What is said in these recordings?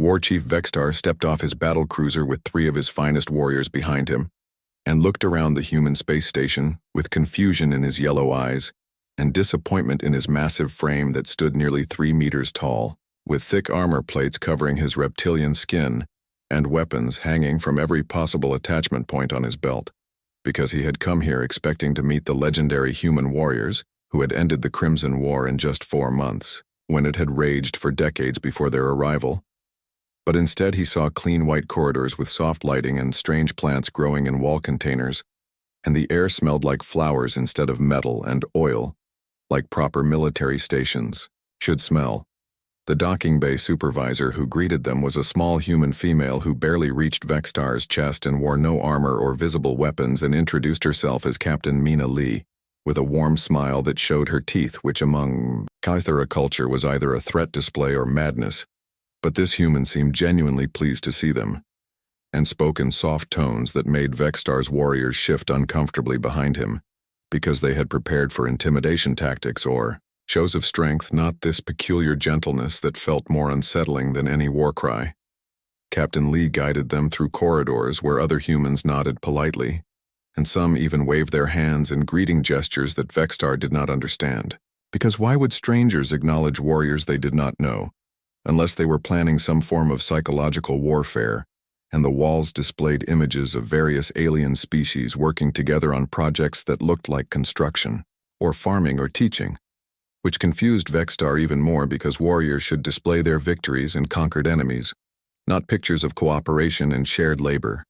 War Chief Vextar stepped off his battle cruiser with 3 of his finest warriors behind him and looked around the human space station with confusion in his yellow eyes and disappointment in his massive frame that stood nearly 3 meters tall, with thick armor plates covering his reptilian skin and weapons hanging from every possible attachment point on his belt, because he had come here expecting to meet the legendary human warriors who had ended the Crimson War in just 4 months, when it had raged for decades before their arrival. But instead he saw clean white corridors with soft lighting and strange plants growing in wall containers, and the air smelled like flowers instead of metal and oil, like proper military stations should smell. The docking bay supervisor who greeted them was a small human female who barely reached Vextar's chest and wore no armor or visible weapons, and introduced herself as Captain Mina Lee, with a warm smile that showed her teeth, which among Kythera culture was either a threat display or madness. But this human seemed genuinely pleased to see them, and spoke in soft tones that made Vextar's warriors shift uncomfortably behind him, because they had prepared for intimidation tactics or shows of strength, not this peculiar gentleness that felt more unsettling than any war cry. Captain Lee guided them through corridors where other humans nodded politely, and some even waved their hands in greeting gestures that Vextar did not understand, because why would strangers acknowledge warriors they did not know, unless they were planning some form of psychological warfare, and the walls displayed images of various alien species working together on projects that looked like construction, or farming or teaching, which confused Vextar even more because warriors should display their victories and conquered enemies, not pictures of cooperation and shared labor.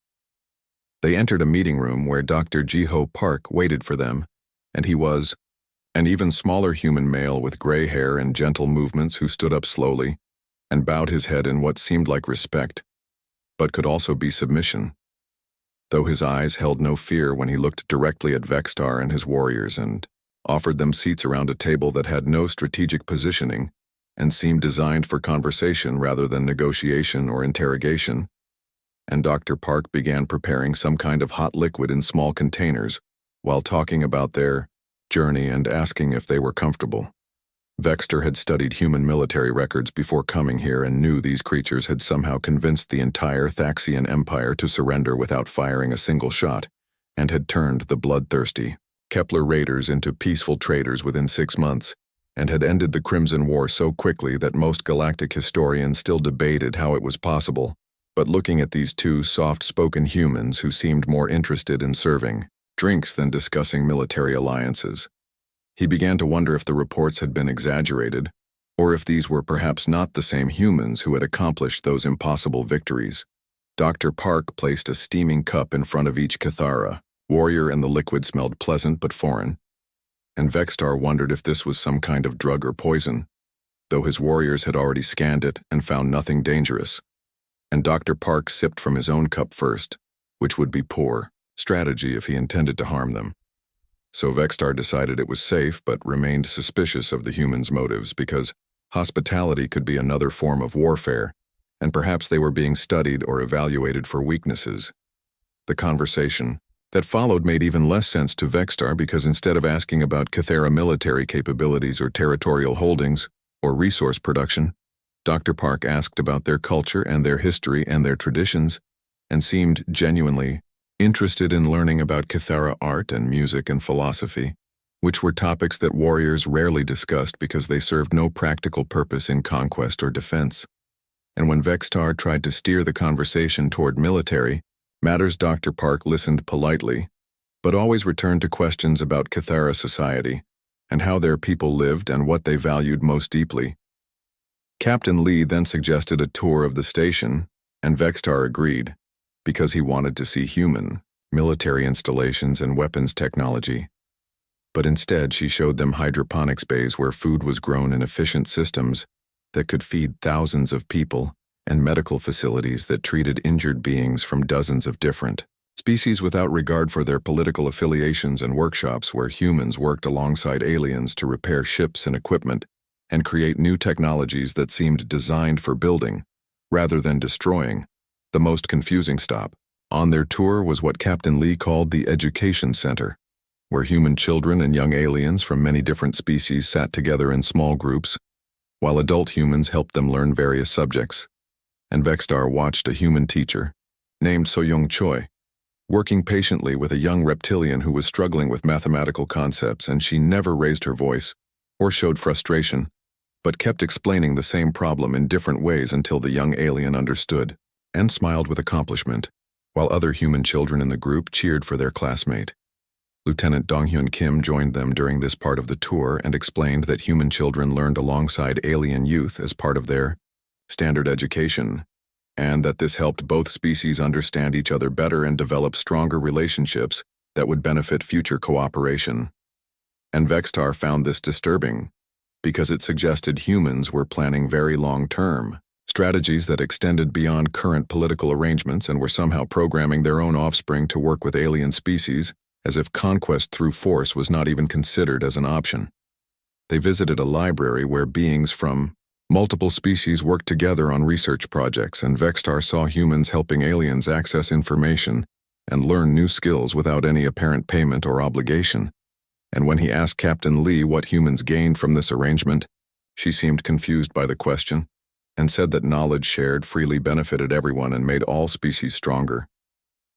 They entered a meeting room where Dr. Jiho Park waited for them, and he was an even smaller human male with gray hair and gentle movements who stood up slowly and bowed his head in what seemed like respect, but could also be submission, though his eyes held no fear when he looked directly at Vextar and his warriors and offered them seats around a table that had no strategic positioning and seemed designed for conversation rather than negotiation or interrogation. And Dr. Park began preparing some kind of hot liquid in small containers while talking about their journey and asking if they were comfortable. Vextar had studied human military records before coming here and knew these creatures had somehow convinced the entire Thaxian Empire to surrender without firing a single shot, and had turned the bloodthirsty Kepler raiders into peaceful traders within 6 months, and had ended the Crimson War so quickly that most galactic historians still debated how it was possible. But looking at these 2 soft-spoken humans who seemed more interested in serving drinks than discussing military alliances, he began to wonder if the reports had been exaggerated, or if these were perhaps not the same humans who had accomplished those impossible victories. Dr. Park placed a steaming cup in front of each Kythera warrior, and the liquid smelled pleasant but foreign, and Vextar wondered if this was some kind of drug or poison, though his warriors had already scanned it and found nothing dangerous. And Dr. Park sipped from his own cup first, which would be poor strategy if he intended to harm them. So Vextar decided it was safe but remained suspicious of the humans' motives, because hospitality could be another form of warfare, and perhaps they were being studied or evaluated for weaknesses. The conversation that followed made even less sense to Vextar, because instead of asking about Kythera military capabilities or territorial holdings or resource production, Dr. Park asked about their culture and their history and their traditions, and seemed genuinely interested in learning about Kythera art and music and philosophy, which were topics that warriors rarely discussed because they served no practical purpose in conquest or defense. And when Vextar tried to steer the conversation toward military matters, Dr. Park listened politely, but always returned to questions about Kythera society and how their people lived and what they valued most deeply. Captain Lee then suggested a tour of the station, and Vextar agreed, because he wanted to see human military installations and weapons technology. But instead she showed them hydroponics bays where food was grown in efficient systems that could feed thousands of people, and medical facilities that treated injured beings from dozens of different species without regard for their political affiliations, and workshops where humans worked alongside aliens to repair ships and equipment and create new technologies that seemed designed for building rather than destroying. The most confusing stop on their tour was what Captain Lee called the Education Center, where human children and young aliens from many different species sat together in small groups, while adult humans helped them learn various subjects. and Vextar watched a human teacher, named Soyoung Choi, working patiently with a young reptilian who was struggling with mathematical concepts, and she never raised her voice or showed frustration, but kept explaining the same problem in different ways until the young alien understood and smiled with accomplishment, while other human children in the group cheered for their classmate. Lieutenant Donghyun Kim joined them during this part of the tour and explained that human children learned alongside alien youth as part of their standard education, and that this helped both species understand each other better and develop stronger relationships that would benefit future cooperation. And Vextar found this disturbing, because it suggested humans were planning very long-term strategies that extended beyond current political arrangements and were somehow programming their own offspring to work with alien species, as if conquest through force was not even considered as an option. They visited a library where beings from multiple species worked together on research projects, and Vextar saw humans helping aliens access information and learn new skills without any apparent payment or obligation. And when he asked Captain Lee what humans gained from this arrangement, she seemed confused by the question and said that knowledge shared freely benefited everyone and made all species stronger,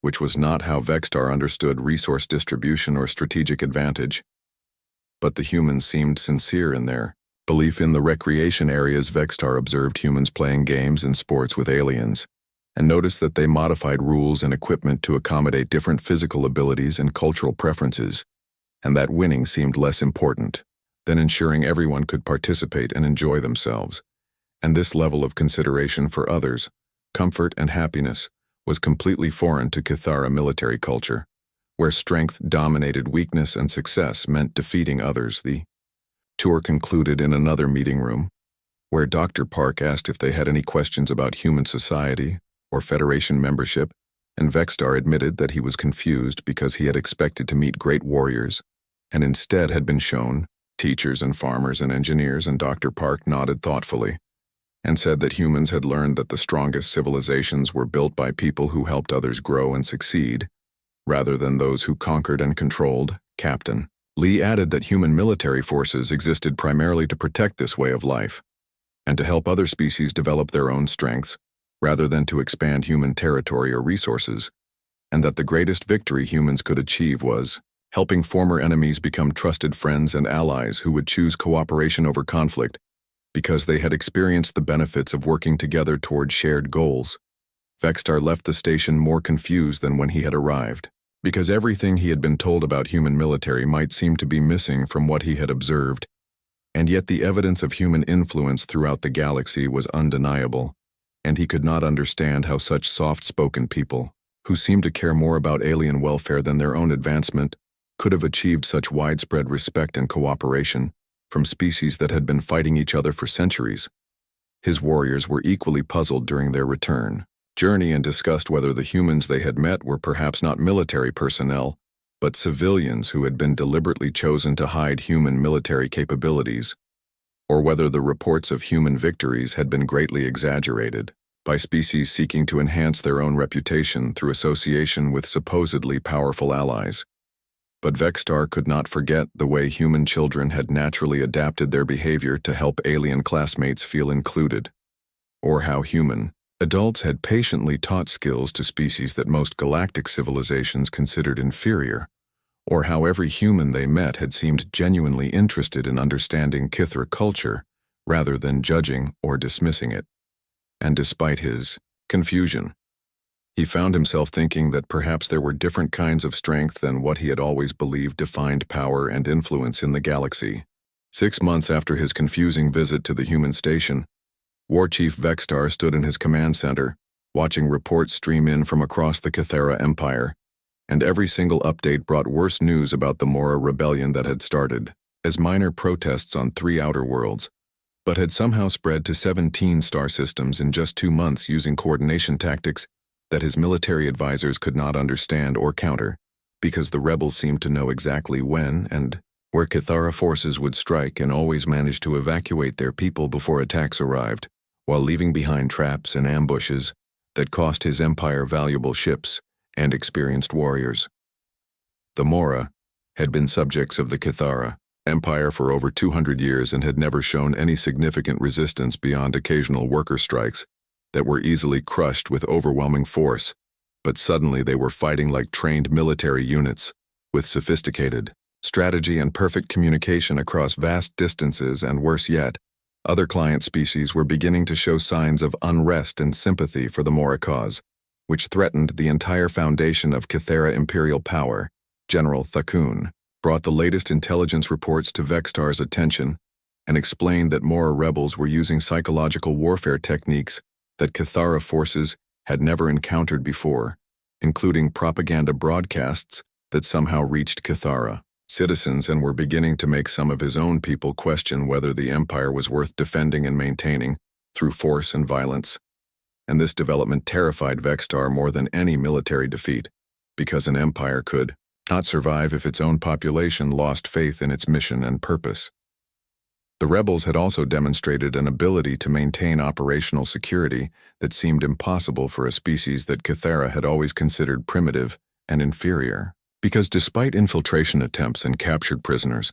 which was not how Vextar understood resource distribution or strategic advantage. But the humans seemed sincere in their belief in the recreation areas. Vextar observed humans playing games and sports with aliens, and noticed that they modified rules and equipment to accommodate different physical abilities and cultural preferences, and that winning seemed less important than ensuring everyone could participate and enjoy themselves. And this level of consideration for others, comfort and happiness, was completely foreign to Kithara military culture, where strength dominated weakness and success meant defeating others. The tour concluded in another meeting room, where Dr. Park asked if they had any questions about human society or Federation membership, and Vextar admitted that he was confused because he had expected to meet great warriors, and instead had been shown teachers and farmers and engineers, and Dr. Park nodded thoughtfully, and said that humans had learned that the strongest civilizations were built by people who helped others grow and succeed, rather than those who conquered and controlled. Captain Lee added that human military forces existed primarily to protect this way of life, and to help other species develop their own strengths, rather than to expand human territory or resources, and that the greatest victory humans could achieve was helping former enemies become trusted friends and allies who would choose cooperation over conflict, because they had experienced the benefits of working together toward shared goals. Vextar left the station more confused than when he had arrived, because everything he had been told about human military might seem to be missing from what he had observed, and yet the evidence of human influence throughout the galaxy was undeniable, and he could not understand how such soft-spoken people, who seemed to care more about alien welfare than their own advancement, could have achieved such widespread respect and cooperation from species that had been fighting each other for centuries. His warriors were equally puzzled during their return journey and discussed whether the humans they had met were perhaps not military personnel, but civilians who had been deliberately chosen to hide human military capabilities, or whether the reports of human victories had been greatly exaggerated by species seeking to enhance their own reputation through association with supposedly powerful allies. But Vextar could not forget the way human children had naturally adapted their behavior to help alien classmates feel included, or how human adults had patiently taught skills to species that most galactic civilizations considered inferior, or how every human they met had seemed genuinely interested in understanding Kithra culture rather than judging or dismissing it. And despite his confusion, he found himself thinking that perhaps there were different kinds of strength than what he had always believed defined power and influence in the galaxy. 6 months after his confusing visit to the human station, War Chief Vextar stood in his command center, watching reports stream in from across the Kithara Empire, and every single update brought worse news about the Mora rebellion that had started as minor protests on 3 outer worlds, but had somehow spread to 17 star systems in just 2 months using coordination tactics that his military advisors could not understand or counter, because the rebels seemed to know exactly when and where Kithara forces would strike and always managed to evacuate their people before attacks arrived, while leaving behind traps and ambushes that cost his empire valuable ships and experienced warriors. The Mora had been subjects of the Kithara Empire for over 200 years and had never shown any significant resistance beyond occasional worker strikes that were easily crushed with overwhelming force, but suddenly they were fighting like trained military units, with sophisticated strategy and perfect communication across vast distances, and worse yet, other client species were beginning to show signs of unrest and sympathy for the Mora cause, which threatened the entire foundation of Kythera imperial power. General Thakun brought the latest intelligence reports to Vextar's attention and explained that Mora rebels were using psychological warfare techniques that Kythera forces had never encountered before, including propaganda broadcasts that somehow reached Kythera citizens and were beginning to make some of his own people question whether the empire was worth defending and maintaining through force and violence. And this development terrified Vextar more than any military defeat, because an empire could not survive if its own population lost faith in its mission and purpose. The rebels had also demonstrated an ability to maintain operational security that seemed impossible for a species that Kythera had always considered primitive and inferior. Because despite infiltration attempts and captured prisoners,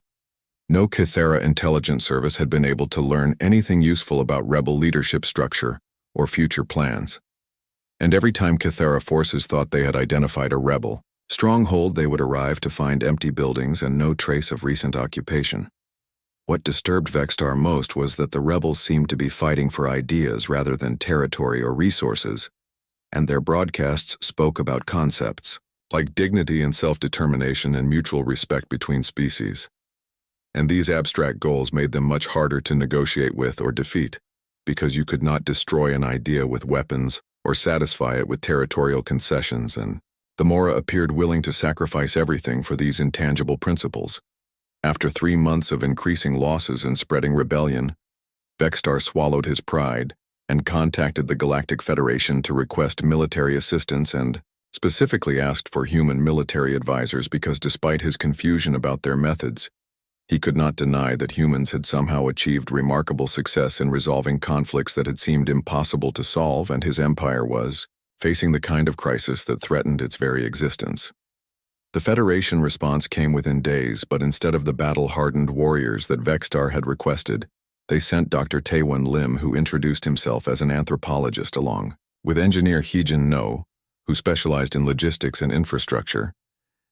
no Kythera intelligence service had been able to learn anything useful about rebel leadership structure or future plans. And every time Kythera forces thought they had identified a rebel stronghold, they would arrive to find empty buildings and no trace of recent occupation. What disturbed Vextar most was that the rebels seemed to be fighting for ideas rather than territory or resources, and their broadcasts spoke about concepts like dignity and self-determination and mutual respect between species. And these abstract goals made them much harder to negotiate with or defeat, because you could not destroy an idea with weapons or satisfy it with territorial concessions, and the Mora appeared willing to sacrifice everything for these intangible principles. After 3 months of increasing losses and spreading rebellion, Vextar swallowed his pride and contacted the Galactic Federation to request military assistance and specifically asked for human military advisors because despite his confusion about their methods, he could not deny that humans had somehow achieved remarkable success in resolving conflicts that had seemed impossible to solve, and his empire was facing the kind of crisis that threatened its very existence. The Federation response came within days, but instead of the battle-hardened warriors that Vextar had requested, they sent Dr. Taewon Lim, who introduced himself as an anthropologist, along with engineer Heejin No, who specialized in logistics and infrastructure,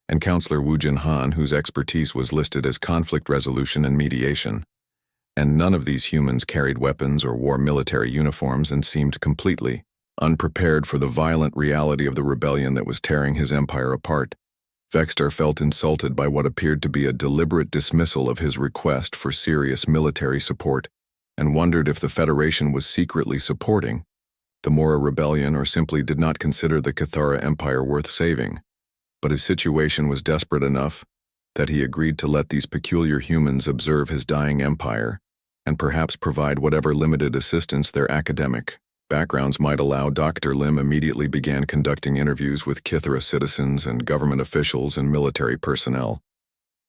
and Counselor Woojin Han, whose expertise was listed as conflict resolution and mediation. And none of these humans carried weapons or wore military uniforms and seemed completely unprepared for the violent reality of the rebellion that was tearing his empire apart. Vextar felt insulted by what appeared to be a deliberate dismissal of his request for serious military support, and wondered if the Federation was secretly supporting the Mora rebellion or simply did not consider the Kythera empire worth saving. But his situation was desperate enough that he agreed to let these peculiar humans observe his dying empire and perhaps provide whatever limited assistance their academic backgrounds might allow. Dr. Lim immediately began conducting interviews with Kythera citizens and government officials and military personnel,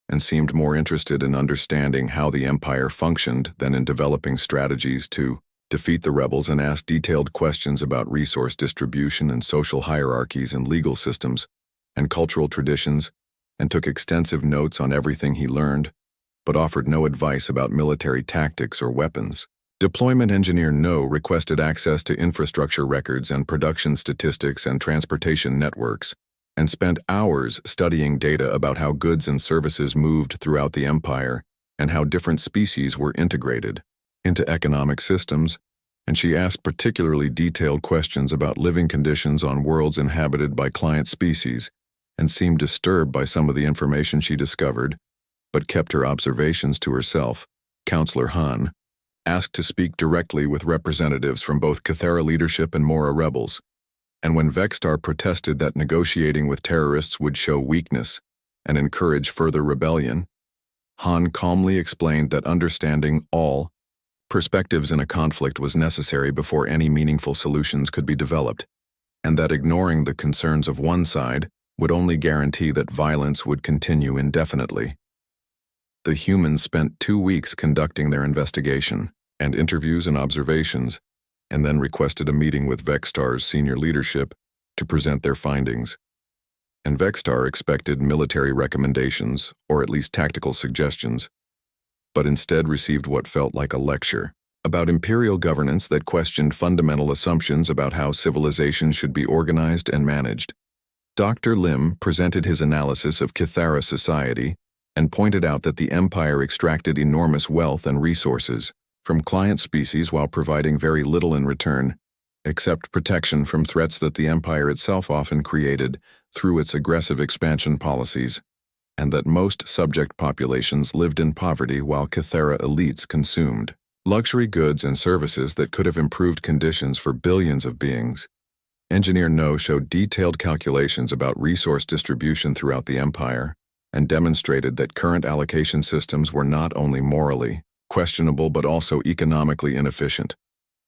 and seemed more interested in understanding how the empire functioned than in developing strategies to defeat the rebels, and asked detailed questions about resource distribution and social hierarchies and legal systems and cultural traditions, and took extensive notes on everything he learned, but offered no advice about military tactics or weapons. Deployment engineer No requested access to infrastructure records and production statistics and transportation networks, and spent hours studying data about how goods and services moved throughout the empire and how different species were integrated into economic systems, and she asked particularly detailed questions about living conditions on worlds inhabited by client species, and seemed disturbed by some of the information she discovered, but kept her observations to herself. Counselor Han asked to speak directly with representatives from both Kythera leadership and Mora rebels, and when Vextar protested that negotiating with terrorists would show weakness and encourage further rebellion, Han calmly explained that understanding all perspectives in a conflict was necessary before any meaningful solutions could be developed, and that ignoring the concerns of one side would only guarantee that violence would continue indefinitely. The humans spent 2 weeks conducting their investigation and interviews and observations, and then requested a meeting with Vextar's senior leadership to present their findings. And Vextar expected military recommendations, or at least tactical suggestions, but instead received what felt like a lecture. about imperial governance that questioned fundamental assumptions about how civilizations should be organized and managed. Dr. Lim presented his analysis of Kithara society and pointed out that the empire extracted enormous wealth and resources from client species while providing very little in return, except protection from threats that the empire itself often created through its aggressive expansion policies, and that most subject populations lived in poverty while Kithara elites consumed luxury goods and services that could have improved conditions for billions of beings. Engineer No showed detailed calculations about resource distribution throughout the empire and demonstrated that current allocation systems were not only morally questionable but also economically inefficient,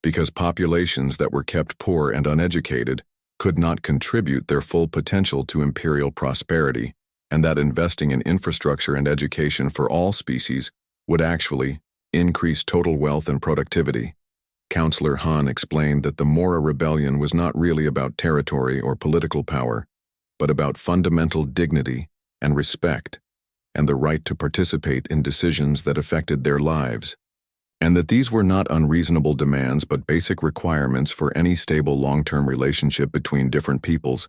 because populations that were kept poor and uneducated could not contribute their full potential to imperial prosperity, and that investing in infrastructure and education for all species would actually increase total wealth and productivity. Counselor Han explained that the Mora rebellion was not really about territory or political power, but about fundamental dignity and respect, and the right to participate in decisions that affected their lives, and that these were not unreasonable demands but basic requirements for any stable long-term relationship between different peoples,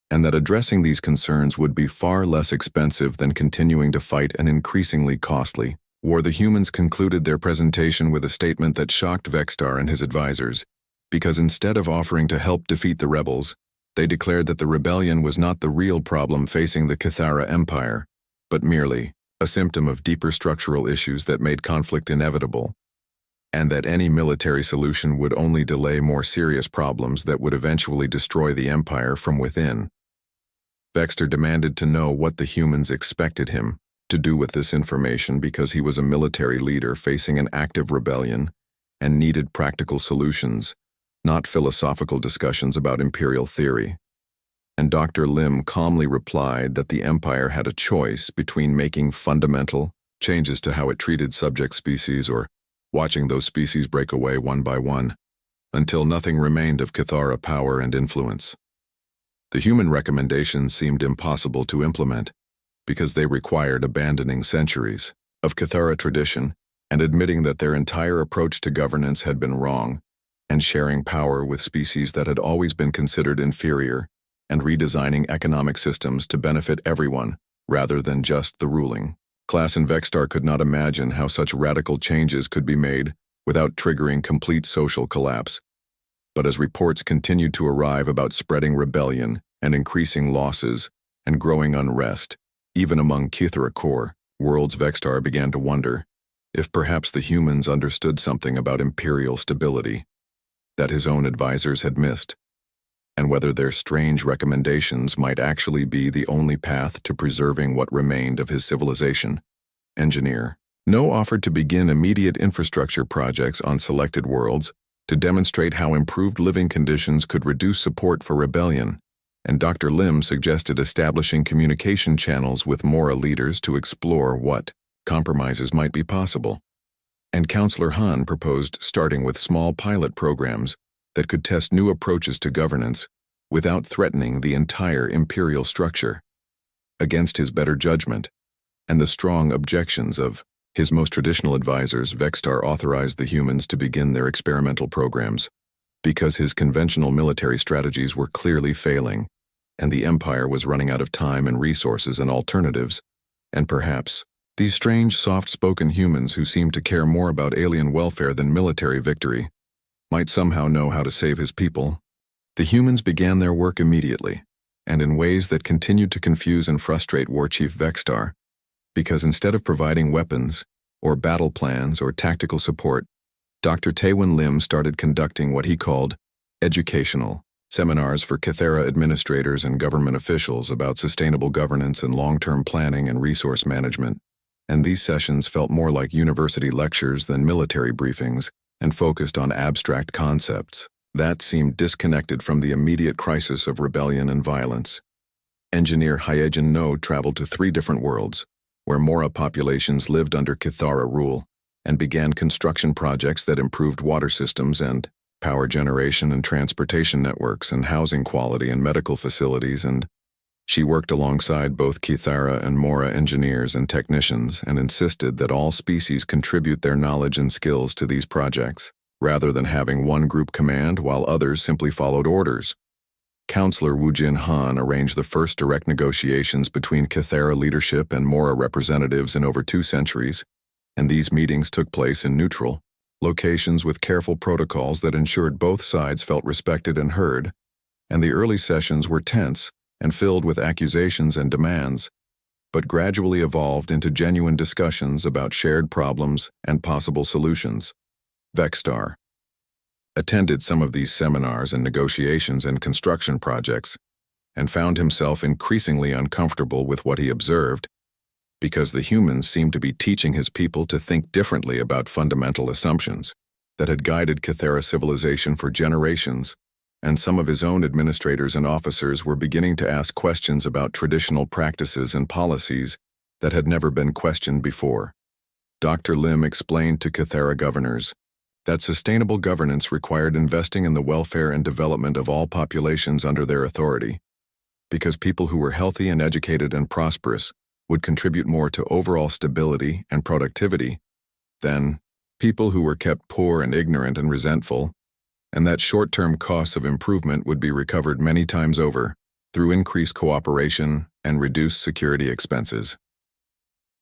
and that addressing these concerns would be far less expensive than continuing to fight an increasingly costly war. The humans concluded their presentation with a statement that shocked Vextar and his advisors, because instead of offering to help defeat the rebels, they declared that the rebellion was not the real problem facing the Kithara Empire, but merely a symptom of deeper structural issues that made conflict inevitable, and that any military solution would only delay more serious problems that would eventually destroy the empire from within. Vextar demanded to know what the humans expected him to do with this information, because he was a military leader facing an active rebellion and needed practical solutions, not philosophical discussions about imperial theory. And Dr. Lim calmly replied that the empire had a choice between making fundamental changes to how it treated subject species or watching those species break away one by one, until nothing remained of Kithara power and influence. The human recommendations seemed impossible to implement, because they required abandoning centuries of Kithara tradition and admitting that their entire approach to governance had been wrong, and sharing power with species that had always been considered inferior, and redesigning economic systems to benefit everyone rather than just the ruling class. And Vextar could not imagine how such radical changes could be made without triggering complete social collapse. But as reports continued to arrive about spreading rebellion and increasing losses and growing unrest, even among Kithara core worlds, Vextar began to wonder if perhaps the humans understood something about imperial stability that his own advisors had missed, and whether their strange recommendations might actually be the only path to preserving what remained of his civilization. Engineer No offered to begin immediate infrastructure projects on selected worlds to demonstrate how improved living conditions could reduce support for rebellion, and Dr. Lim suggested establishing communication channels with Mora leaders to explore what compromises might be possible. And Counselor Han proposed starting with small pilot programs that could test new approaches to governance without threatening the entire imperial structure. Against his better judgment and the strong objections of his most traditional advisors, Vextar authorized the humans to begin their experimental programs, because his conventional military strategies were clearly failing, and the empire was running out of time and resources and alternatives. And perhaps these strange, soft-spoken humans who seemed to care more about alien welfare than military victory might somehow know how to save his people. The humans began their work immediately, and in ways that continued to confuse and frustrate War Chief Vextar, because instead of providing weapons, or battle plans, or tactical support, Dr. Taewon Lim started conducting what he called educational seminars for Kithara administrators and government officials about sustainable governance and long-term planning and resource management. And these sessions felt more like university lectures than military briefings, and focused on abstract concepts that seemed disconnected from the immediate crisis of rebellion and violence. Engineer Hyejin No traveled to 3 different worlds, where Mora populations lived under Kithara rule, and began construction projects that improved water systems and power generation and transportation networks and housing quality and medical facilities. And she worked alongside both Kithara and Mora engineers and technicians and insisted that all species contribute their knowledge and skills to these projects. rather than having one group command while others simply followed orders. Counselor Woojin Han arranged the first direct negotiations between Kythera leadership and Mora representatives in over 2 centuries, and these meetings took place in neutral locations with careful protocols that ensured both sides felt respected and heard, and the early sessions were tense and filled with accusations and demands, but gradually evolved into genuine discussions about shared problems and possible solutions. Vexstar attended some of these seminars and negotiations and construction projects, and found himself increasingly uncomfortable with what he observed, because the humans seemed to be teaching his people to think differently about fundamental assumptions that had guided Kythera civilization for generations, and some of his own administrators and officers were beginning to ask questions about traditional practices and policies that had never been questioned before. Dr. Lim explained to Kythera governors that sustainable governance required investing in the welfare and development of all populations under their authority, because people who were healthy and educated and prosperous would contribute more to overall stability and productivity than people who were kept poor and ignorant and resentful, and that short-term costs of improvement would be recovered many times over through increased cooperation and reduced security expenses.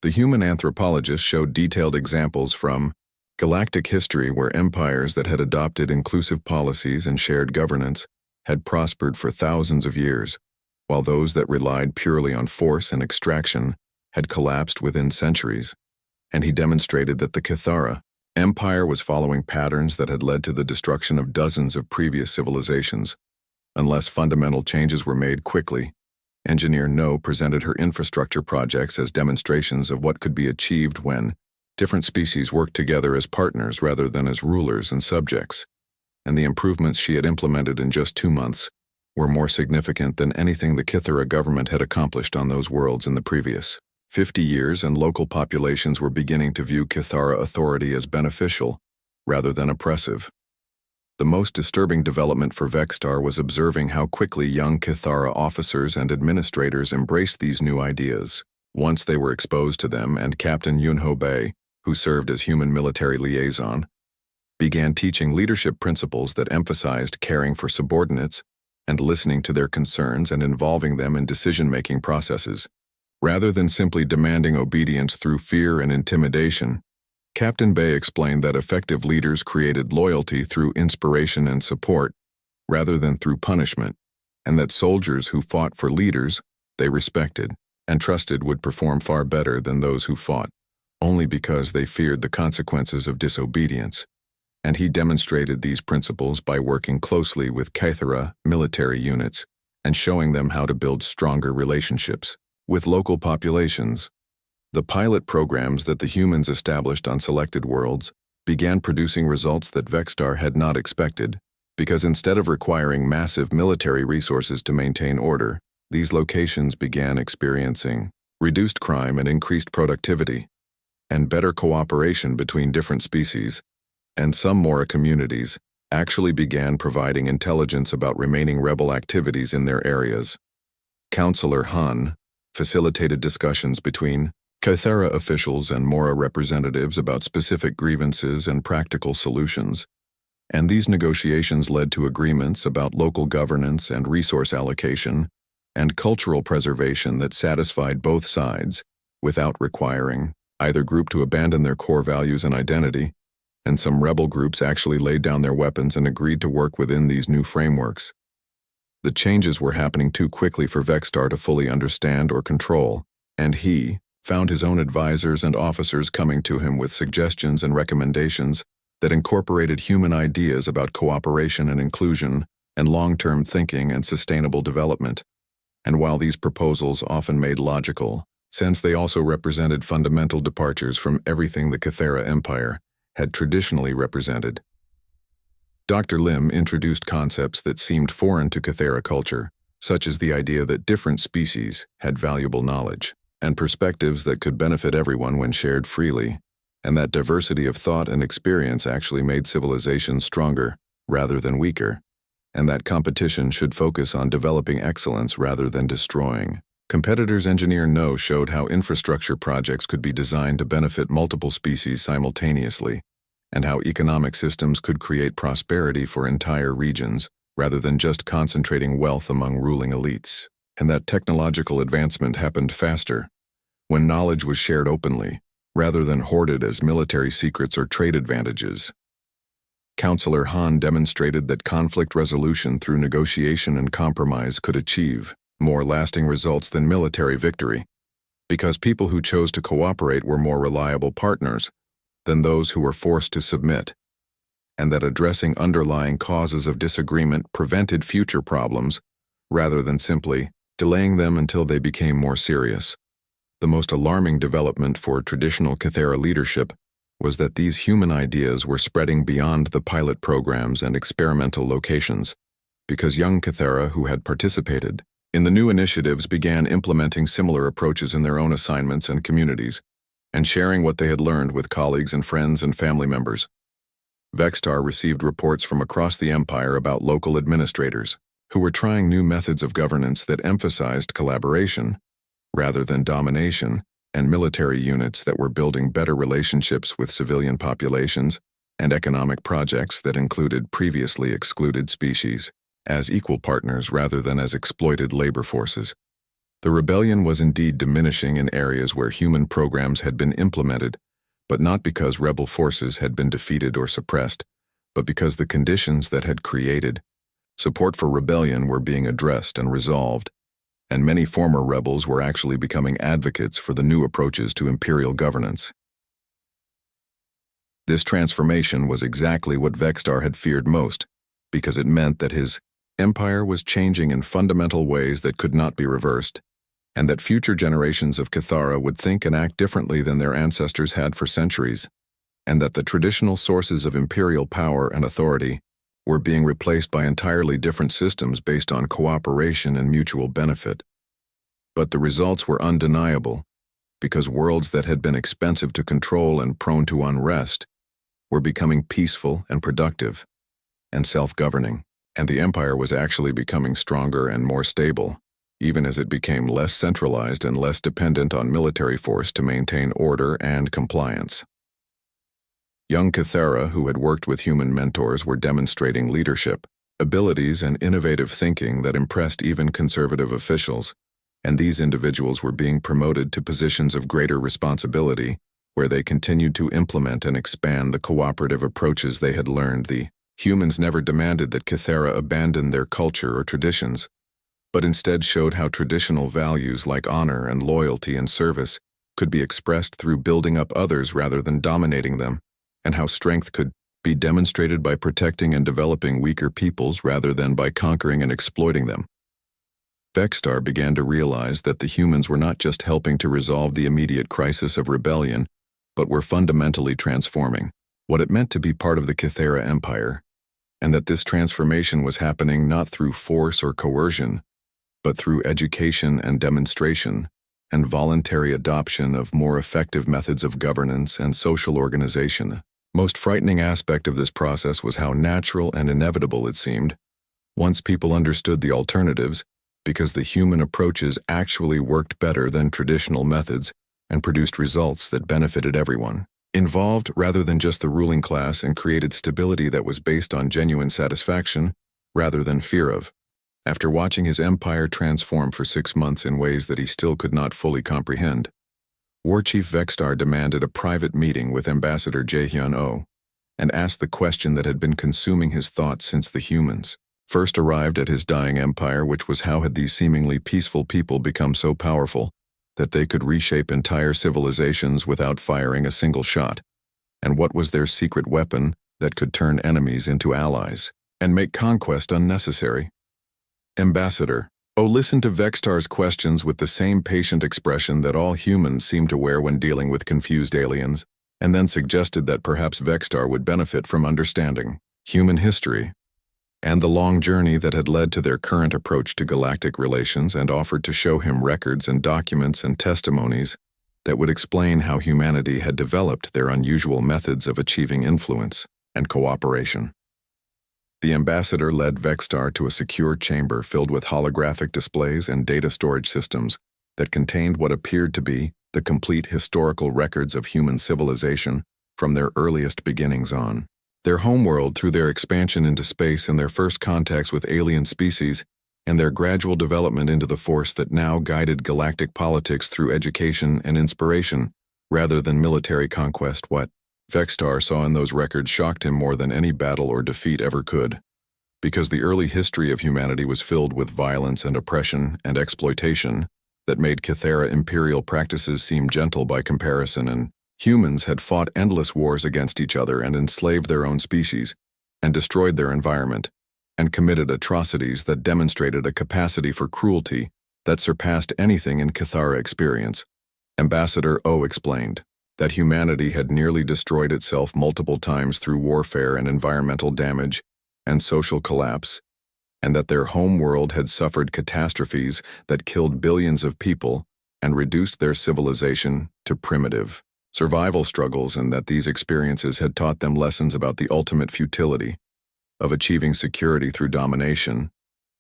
The human anthropologist showed detailed examples from galactic history where empires that had adopted inclusive policies and shared governance had prospered for thousands of years, while those that relied purely on force and extraction had collapsed within centuries, and he demonstrated that the Kythera Empire was following patterns that had led to the destruction of dozens of previous civilizations, unless fundamental changes were made quickly. Engineer No presented her infrastructure projects as demonstrations of what could be achieved when different species worked together as partners rather than as rulers and subjects, and the improvements she had implemented in just 2 months were more significant than anything the Kythera government had accomplished on those worlds in the previous 50 years, and local populations were beginning to view Kythera authority as beneficial rather than oppressive. The most disturbing development for Vexstar was observing how quickly young Kythera officers and administrators embraced these new ideas once they were exposed to them, and Captain Yunho Bei, who served as human military liaison, began teaching leadership principles that emphasized caring for subordinates and listening to their concerns and involving them in decision-making processes. Rather than simply demanding obedience through fear and intimidation, Captain Bei explained that effective leaders created loyalty through inspiration and support, rather than through punishment, and that soldiers who fought for leaders they respected and trusted would perform far better than those who fought only because they feared the consequences of disobedience. And he demonstrated these principles by working closely with Kythera military units and showing them how to build stronger relationships with local populations. The pilot programs that the humans established on selected worlds began producing results that Vexstar had not expected, because instead of requiring massive military resources to maintain order, these locations began experiencing reduced crime and increased productivity, and better cooperation between different species, and some Mora communities actually began providing intelligence about remaining rebel activities in their areas. Counselor Han facilitated discussions between Kythera officials and Mora representatives about specific grievances and practical solutions, and these negotiations led to agreements about local governance and resource allocation and cultural preservation that satisfied both sides without requiring either group to abandon their core values and identity, and some rebel groups actually laid down their weapons and agreed to work within these new frameworks. The changes were happening too quickly for Vexstar to fully understand or control, and he found his own advisors and officers coming to him with suggestions and recommendations that incorporated human ideas about cooperation and inclusion and long-term thinking and sustainable development. And while these proposals often made logical sense, they also represented fundamental departures from everything the Kythera Empire had traditionally represented. Dr. Lim introduced concepts that seemed foreign to Kythera culture, such as the idea that different species had valuable knowledge and perspectives that could benefit everyone when shared freely, and that diversity of thought and experience actually made civilizations stronger rather than weaker, and that competition should focus on developing excellence rather than destroying. Competitors Engineer No showed how infrastructure projects could be designed to benefit multiple species simultaneously, and how economic systems could create prosperity for entire regions rather than just concentrating wealth among ruling elites, and that technological advancement happened faster when knowledge was shared openly rather than hoarded as military secrets or trade advantages. Counselor Han demonstrated that conflict resolution through negotiation and compromise could achieve more lasting results than military victory, because people who chose to cooperate were more reliable partners than those who were forced to submit, and that addressing underlying causes of disagreement prevented future problems rather than simply delaying them until they became more serious. The most alarming development for traditional Kythera leadership was that these human ideas were spreading beyond the pilot programs and experimental locations, because young Kythera who had participated in the new initiatives began implementing similar approaches in their own assignments and communities, and sharing what they had learned with colleagues and friends and family members. Vextar received reports from across the Empire about local administrators who were trying new methods of governance that emphasized collaboration rather than domination, and military units that were building better relationships with civilian populations, and economic projects that included previously excluded species as equal partners rather than as exploited labor forces. The rebellion was indeed diminishing in areas where human programs had been implemented, but not because rebel forces had been defeated or suppressed, but because the conditions that had created support for rebellion were being addressed and resolved, and many former rebels were actually becoming advocates for the new approaches to imperial governance. This transformation was exactly what Vextar had feared most, because it meant that his empire was changing in fundamental ways that could not be reversed, and that future generations of Kythera would think and act differently than their ancestors had for centuries, and that the traditional sources of imperial power and authority were being replaced by entirely different systems based on cooperation and mutual benefit. But the results were undeniable, because worlds that had been expensive to control and prone to unrest were becoming peaceful and productive and self-governing, and the empire was actually becoming stronger and more stable, even as it became less centralized and less dependent on military force to maintain order and compliance. Young Kythera who had worked with human mentors were demonstrating leadership, abilities, and innovative thinking that impressed even conservative officials, and these individuals were being promoted to positions of greater responsibility, where they continued to implement and expand the cooperative approaches they had learned. The humans never demanded that Kythera abandon their culture or traditions, but instead showed how traditional values like honor and loyalty and service could be expressed through building up others rather than dominating them, and how strength could be demonstrated by protecting and developing weaker peoples rather than by conquering and exploiting them. Vextar began to realize that the humans were not just helping to resolve the immediate crisis of rebellion, but were fundamentally transforming what it meant to be part of the Kythera Empire, and that this transformation was happening not through force or coercion, but through education and demonstration, and voluntary adoption of more effective methods of governance and social organization. Most frightening aspect of this process was how natural and inevitable it seemed, once people understood the alternatives, because the human approaches actually worked better than traditional methods and produced results that benefited everyone involved rather than just the ruling class, and created stability that was based on genuine satisfaction rather than fear of. After watching his empire transform for 6 months in ways that he still could not fully comprehend, War Chief Vextar demanded a private meeting with Ambassador Jaehyun-oh and asked the question that had been consuming his thoughts since the humans first arrived at his dying empire, which was how had these seemingly peaceful people become so powerful that they could reshape entire civilizations without firing a single shot, and what was their secret weapon that could turn enemies into allies and make conquest unnecessary? Ambassador, listened to Vextar's questions with the same patient expression that all humans seem to wear when dealing with confused aliens, and then suggested that perhaps Vextar would benefit from understanding human history and the long journey that had led to their current approach to galactic relations, and offered to show him records and documents and testimonies that would explain how humanity had developed their unusual methods of achieving influence and cooperation. The ambassador led Vextar to a secure chamber filled with holographic displays and data storage systems that contained what appeared to be the complete historical records of human civilization from their earliest beginnings on. Their homeworld through their expansion into space and their first contacts with alien species, and their gradual development into the force that now guided galactic politics through education and inspiration, rather than military conquest. What Vextar saw in those records shocked him more than any battle or defeat ever could, because the early history of humanity was filled with violence and oppression and exploitation that made Kythera imperial practices seem gentle by comparison, and humans had fought endless wars against each other and enslaved their own species, and destroyed their environment, and committed atrocities that demonstrated a capacity for cruelty that surpassed anything in Kythera experience. Ambassador O explained that humanity had nearly destroyed itself multiple times through warfare and environmental damage and social collapse, and that their home world had suffered catastrophes that killed billions of people and reduced their civilization to primitive survival struggles, and that these experiences had taught them lessons about the ultimate futility of achieving security through domination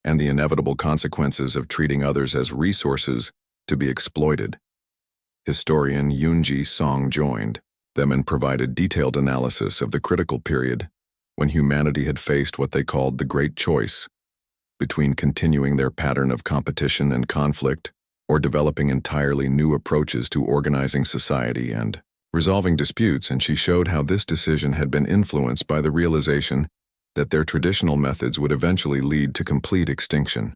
and the inevitable consequences of treating others as resources to be exploited. Historian Yoonji Song joined them and provided detailed analysis of the critical period when humanity had faced what they called the Great Choice between continuing their pattern of competition and conflict or developing entirely new approaches to organizing society and resolving disputes, and she showed how this decision had been influenced by the realization that their traditional methods would eventually lead to complete extinction.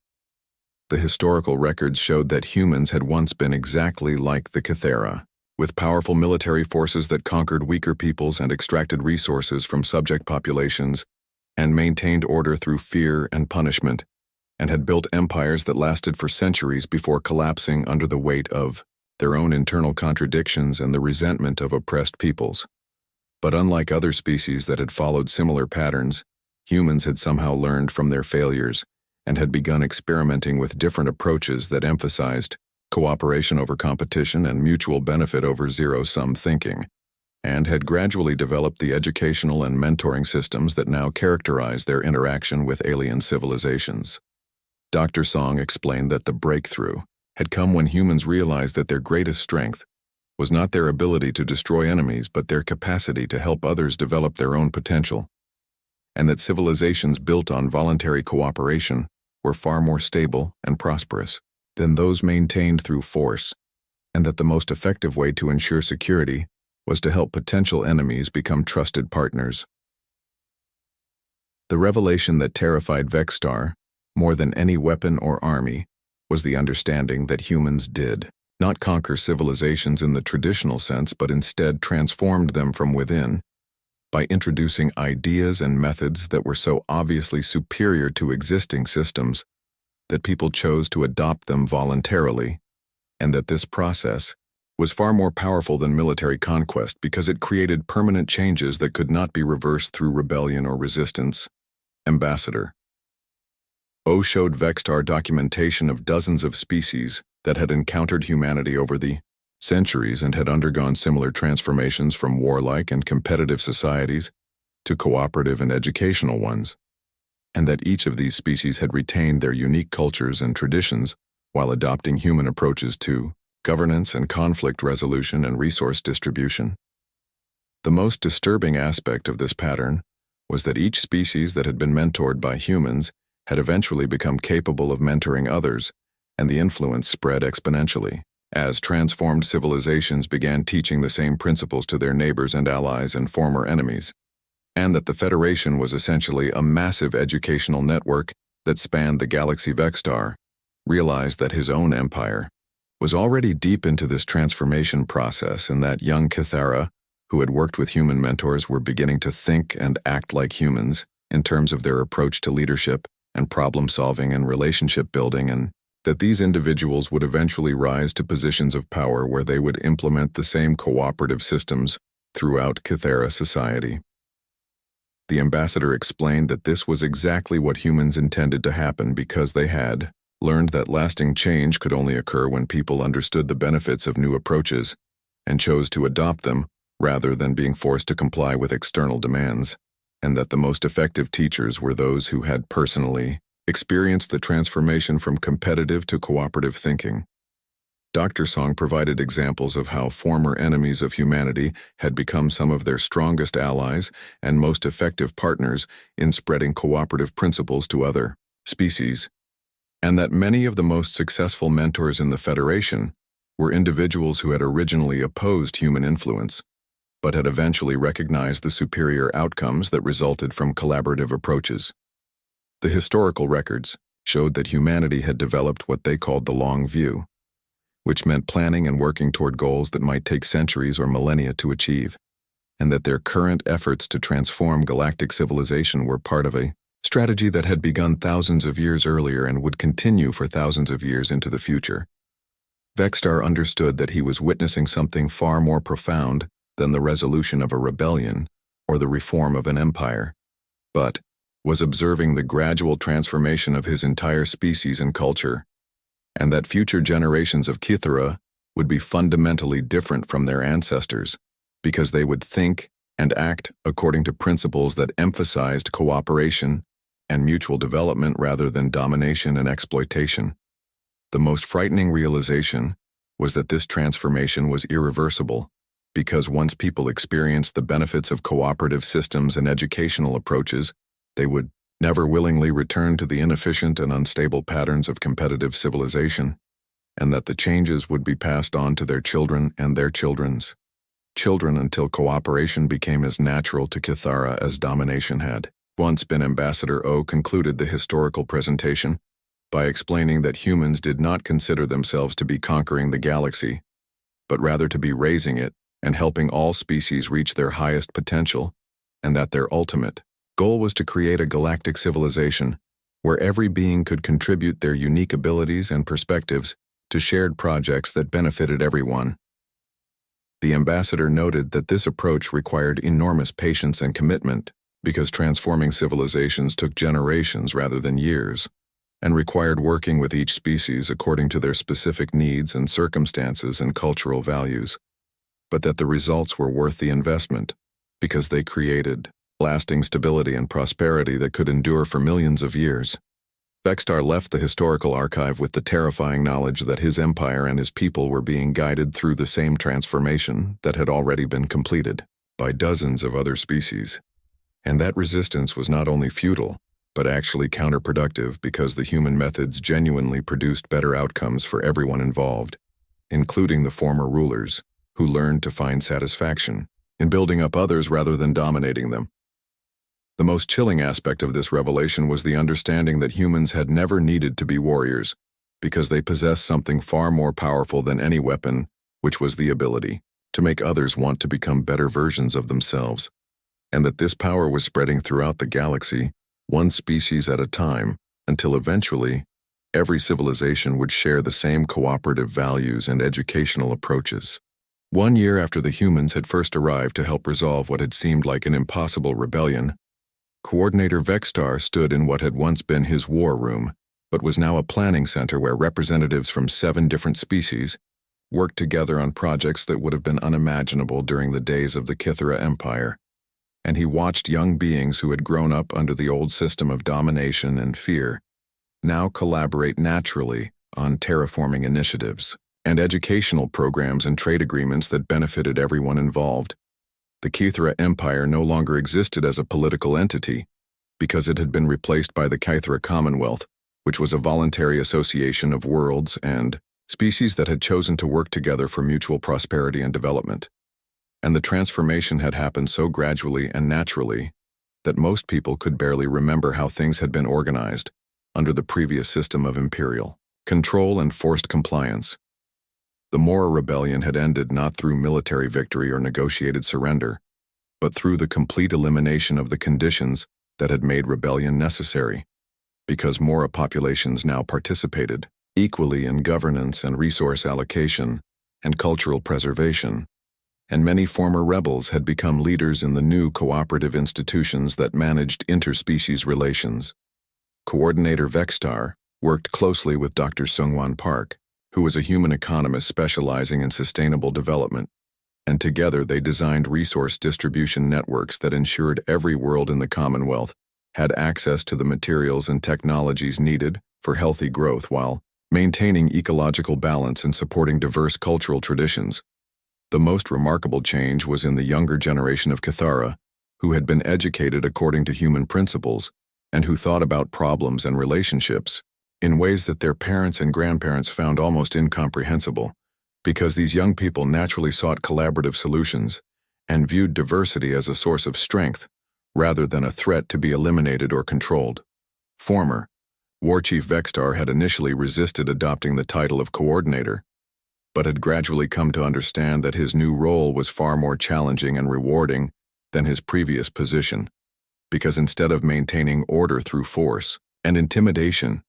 The historical records showed that humans had once been exactly like the Kythera, with powerful military forces that conquered weaker peoples and extracted resources from subject populations and maintained order through fear and punishment, and had built empires that lasted for centuries before collapsing under the weight of their own internal contradictions and the resentment of oppressed peoples. But unlike other species that had followed similar patterns, humans had somehow learned from their failures and had begun experimenting with different approaches that emphasized cooperation over competition and mutual benefit over zero-sum thinking, and had gradually developed the educational and mentoring systems that now characterize their interaction with alien civilizations. Dr. Song explained that the breakthrough had come when humans realized that their greatest strength was not their ability to destroy enemies but their capacity to help others develop their own potential, and that civilizations built on voluntary cooperation were far more stable and prosperous than those maintained through force, and that the most effective way to ensure security was to help potential enemies become trusted partners. The revelation that terrified Vextar more than any weapon or army was the understanding that humans did not conquer civilizations in the traditional sense, but instead transformed them from within by introducing ideas and methods that were so obviously superior to existing systems that people chose to adopt them voluntarily, and that this process was far more powerful than military conquest because it created permanent changes that could not be reversed through rebellion or resistance. Ambassador O showed Vextar documentation of dozens of species that had encountered humanity over the centuries and had undergone similar transformations from warlike and competitive societies to cooperative and educational ones, and that each of these species had retained their unique cultures and traditions while adopting human approaches to governance and conflict resolution and resource distribution. The most disturbing aspect of this pattern was that each species that had been mentored by humans had eventually become capable of mentoring others, and the influence spread exponentially as transformed civilizations began teaching the same principles to their neighbors and allies and former enemies, and that the Federation was essentially a massive educational network that spanned the galaxy. Vextar realized that his own empire was already deep into this transformation process, and that young Kythera, who had worked with human mentors, were beginning to think and act like humans in terms of their approach to leadership and problem-solving and relationship building, and that these individuals would eventually rise to positions of power where they would implement the same cooperative systems throughout Kythera society. The ambassador explained that this was exactly what humans intended to happen because they had learned that lasting change could only occur when people understood the benefits of new approaches and chose to adopt them rather than being forced to comply with external demands, and that the most effective teachers were those who had personally experienced the transformation from competitive to cooperative thinking. Dr. Song provided examples of how former enemies of humanity had become some of their strongest allies and most effective partners in spreading cooperative principles to other species, and that many of the most successful mentors in the Federation were individuals who had originally opposed human influence, but had eventually recognized the superior outcomes that resulted from collaborative approaches. The historical records showed that humanity had developed what they called the long view, which meant planning and working toward goals that might take centuries or millennia to achieve, and that their current efforts to transform galactic civilization were part of a strategy that had begun thousands of years earlier and would continue for thousands of years into the future. Vextar understood that he was witnessing something far more profound than the resolution of a rebellion or the reform of an empire, but was observing the gradual transformation of his entire species and culture, and that future generations of Kithara would be fundamentally different from their ancestors because they would think and act according to principles that emphasized cooperation and mutual development rather than domination and exploitation. The most frightening realization was that this transformation was irreversible, because once people experienced the benefits of cooperative systems and educational approaches, they would never willingly return to the inefficient and unstable patterns of competitive civilization, and that the changes would be passed on to their children and their children's children until cooperation became as natural to Kithara as domination had once been. Ambassador O concluded the historical presentation by explaining that humans did not consider themselves to be conquering the galaxy, but rather to be raising it and helping all species reach their highest potential, and that their ultimate goal was to create a galactic civilization where every being could contribute their unique abilities and perspectives to shared projects that benefited everyone. The ambassador noted that this approach required enormous patience and commitment because transforming civilizations took generations rather than years, and required working with each species according to their specific needs and circumstances and cultural values, but that the results were worth the investment because they created lasting stability and prosperity that could endure for millions of years. Vextar left the historical archive with the terrifying knowledge that his empire and his people were being guided through the same transformation that had already been completed by dozens of other species. And that resistance was not only futile, but actually counterproductive because the human methods genuinely produced better outcomes for everyone involved, including the former rulers, who learned to find satisfaction in building up others rather than dominating them. The most chilling aspect of this revelation was the understanding that humans had never needed to be warriors, because they possessed something far more powerful than any weapon, which was the ability to make others want to become better versions of themselves, and that this power was spreading throughout the galaxy, one species at a time, until eventually, every civilization would share the same cooperative values and educational approaches. 1 year after the humans had first arrived to help resolve what had seemed like an impossible rebellion, Coordinator Vextar stood in what had once been his war room, but was now a planning center where representatives from 7 different species worked together on projects that would have been unimaginable during the days of the Kithara Empire. And he watched young beings who had grown up under the old system of domination and fear now collaborate naturally on terraforming initiatives and educational programs and trade agreements that benefited everyone involved. The Kithara Empire no longer existed as a political entity because it had been replaced by the Kithara Commonwealth, which was a voluntary association of worlds and species that had chosen to work together for mutual prosperity and development. And the transformation had happened so gradually and naturally that most people could barely remember how things had been organized under the previous system of imperial control and forced compliance. The Mora rebellion had ended not through military victory or negotiated surrender, but through the complete elimination of the conditions that had made rebellion necessary, because Mora populations now participated equally in governance and resource allocation and cultural preservation, and many former rebels had become leaders in the new cooperative institutions that managed interspecies relations. Coordinator Vextar worked closely with Dr. Sungwon Park, who was a human economist specializing in sustainable development, and together they designed resource distribution networks that ensured every world in the Commonwealth had access to the materials and technologies needed for healthy growth while maintaining ecological balance and supporting diverse cultural traditions. The most remarkable change was in the younger generation of Cathara, who had been educated according to human principles and who thought about problems and relationships in ways that their parents and grandparents found almost incomprehensible, because these young people naturally sought collaborative solutions and viewed diversity as a source of strength rather than a threat to be eliminated or controlled. Former War Chief Vextar had initially resisted adopting the title of coordinator, but had gradually come to understand that his new role was far more challenging and rewarding than his previous position, because instead of maintaining order through force and intimidation,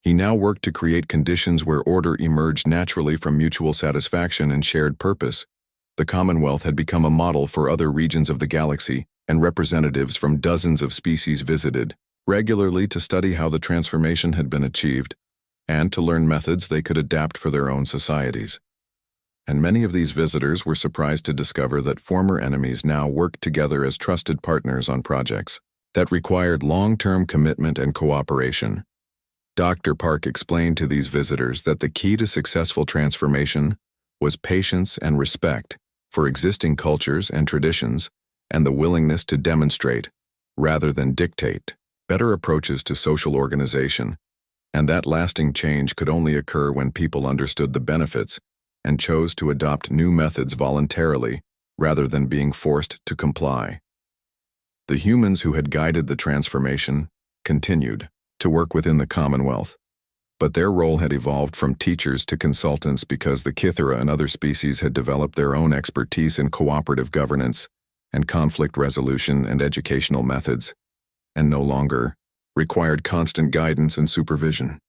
he now worked to create conditions where order emerged naturally from mutual satisfaction and shared purpose. The Commonwealth had become a model for other regions of the galaxy, and representatives from dozens of species visited regularly to study how the transformation had been achieved and to learn methods they could adapt for their own societies. And many of these visitors were surprised to discover that former enemies now worked together as trusted partners on projects that required long-term commitment and cooperation. Dr. Park explained to these visitors that the key to successful transformation was patience and respect for existing cultures and traditions, and the willingness to demonstrate, rather than dictate, better approaches to social organization, and that lasting change could only occur when people understood the benefits and chose to adopt new methods voluntarily rather than being forced to comply. The humans who had guided the transformation continued to work within the Commonwealth, but their role had evolved from teachers to consultants because the Kithara and other species had developed their own expertise in cooperative governance and conflict resolution and educational methods, and no longer required constant guidance and supervision.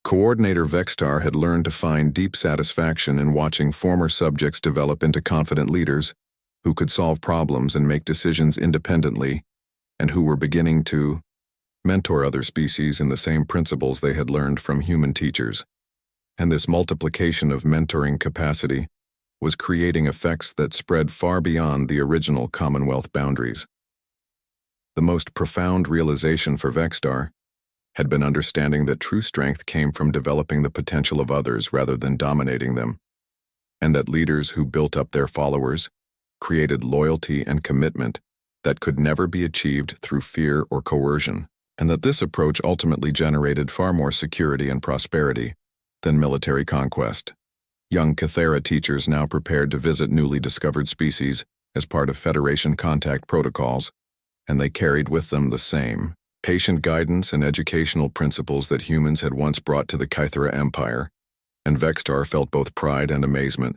Coordinator Vextar had learned to find deep satisfaction in watching former subjects develop into confident leaders who could solve problems and make decisions independently, and who were beginning to mentor other species in the same principles they had learned from human teachers. And this multiplication of mentoring capacity was creating effects that spread far beyond the original Commonwealth boundaries. The most profound realization for Vextar had been understanding that true strength came from developing the potential of others rather than dominating them, and that leaders who built up their followers created loyalty and commitment that could never be achieved through fear or coercion, and that this approach ultimately generated far more security and prosperity than military conquest. Young Cathara teachers now prepared to visit newly discovered species as part of Federation contact protocols, and they carried with them the same patient guidance and educational principles that humans had once brought to the Kythera Empire, and Vextar felt both pride and amazement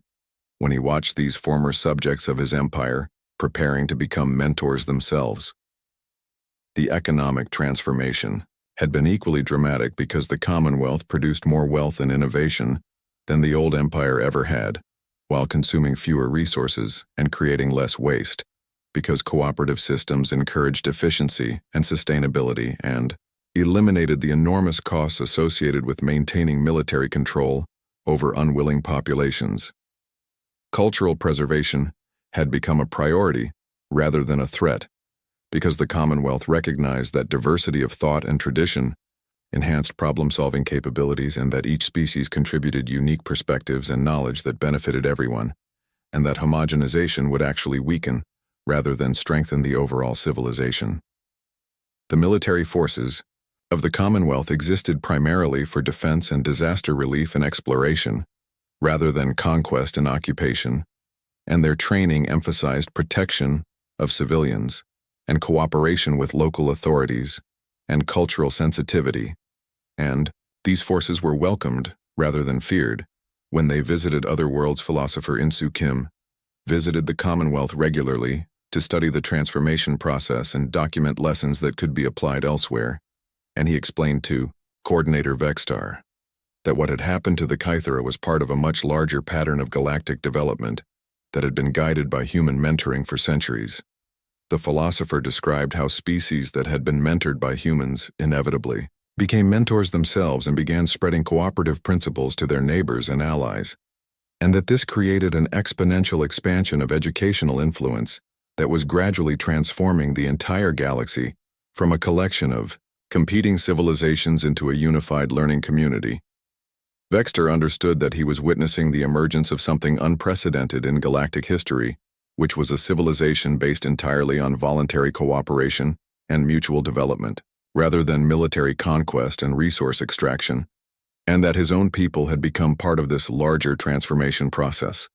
when he watched these former subjects of his empire preparing to become mentors themselves. The economic transformation had been equally dramatic because the Commonwealth produced more wealth and innovation than the old empire ever had, while consuming fewer resources and creating less waste, because cooperative systems encouraged efficiency and sustainability and eliminated the enormous costs associated with maintaining military control over unwilling populations. Cultural preservation had become a priority rather than a threat, because the Commonwealth recognized that diversity of thought and tradition enhanced problem-solving capabilities and that each species contributed unique perspectives and knowledge that benefited everyone, and that homogenization would actually weaken rather than strengthen the overall civilization. The military forces of the Commonwealth existed primarily for defense and disaster relief and exploration, rather than conquest and occupation, and their training emphasized protection of civilians and cooperation with local authorities and cultural sensitivity, and these forces were welcomed rather than feared. When they visited Otherworld's philosopher Insu Kim visited the Commonwealth regularly to study the transformation process and document lessons that could be applied elsewhere, and he explained to Coordinator Vextar that what had happened to the Kythera was part of a much larger pattern of galactic development that had been guided by human mentoring for centuries. The philosopher described how species that had been mentored by humans inevitably became mentors themselves and began spreading cooperative principles to their neighbors and allies, and that this created an exponential expansion of educational influence that was gradually transforming the entire galaxy from a collection of competing civilizations into a unified learning community. Vexter understood that he was witnessing the emergence of something unprecedented in galactic history, which was a civilization based entirely on voluntary cooperation and mutual development, rather than military conquest and resource extraction, and that his own people had become part of this larger transformation process.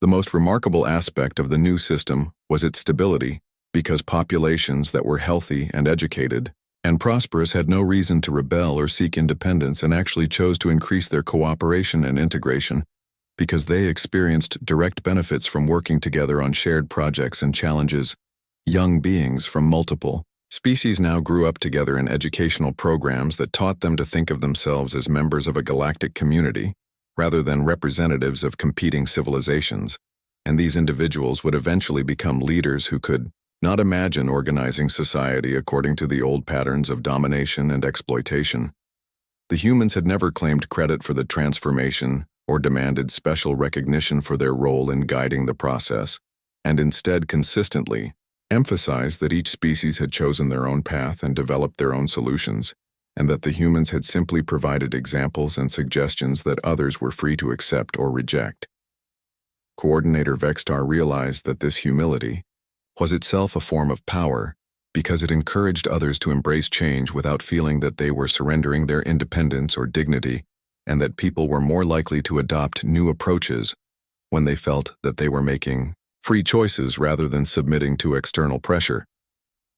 The most remarkable aspect of the new system was its stability, because populations that were healthy and educated and prosperous had no reason to rebel or seek independence and actually chose to increase their cooperation and integration because they experienced direct benefits from working together on shared projects and challenges. Young beings from multiple species now grew up together in educational programs that taught them to think of themselves as members of a galactic community rather than representatives of competing civilizations, and these individuals would eventually become leaders who could not imagine organizing society according to the old patterns of domination and exploitation. The humans had never claimed credit for the transformation or demanded special recognition for their role in guiding the process, and instead consistently emphasized that each species had chosen their own path and developed their own solutions, and that the humans had simply provided examples and suggestions that others were free to accept or reject. Coordinator Vextar realized that this humility was itself a form of power because it encouraged others to embrace change without feeling that they were surrendering their independence or dignity, and that people were more likely to adopt new approaches when they felt that they were making free choices rather than submitting to external pressure.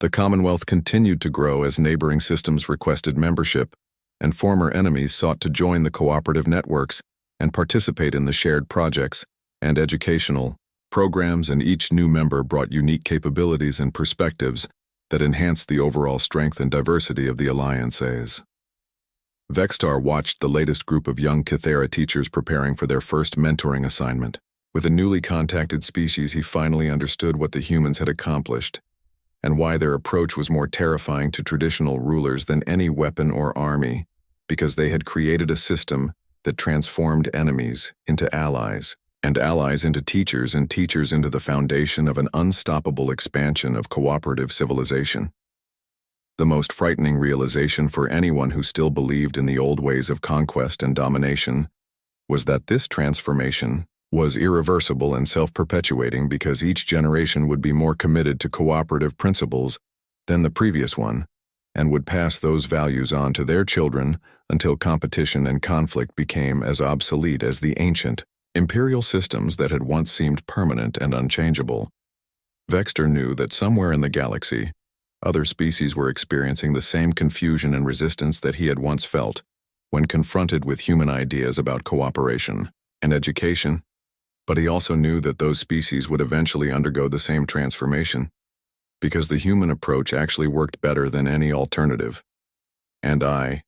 The Commonwealth continued to grow as neighboring systems requested membership, and former enemies sought to join the cooperative networks and participate in the shared projects and educational programs, and each new member brought unique capabilities and perspectives that enhanced the overall strength and diversity of the alliances. Vextar watched the latest group of young Kythera teachers preparing for their first mentoring assignment. With a newly contacted species, he finally understood what the humans had accomplished and why their approach was more terrifying to traditional rulers than any weapon or army, because they had created a system that transformed enemies into allies, and allies into teachers, and teachers into the foundation of an unstoppable expansion of cooperative civilization. The most frightening realization for anyone who still believed in the old ways of conquest and domination was that this transformation was irreversible and self-perpetuating, because each generation would be more committed to cooperative principles than the previous one, and would pass those values on to their children until competition and conflict became as obsolete as the ancient imperial systems that had once seemed permanent and unchangeable. Vexter knew that somewhere in the galaxy, other species were experiencing the same confusion and resistance that he had once felt when confronted with human ideas about cooperation and education, but he also knew that those species would eventually undergo the same transformation, because the human approach actually worked better than any alternative. And I,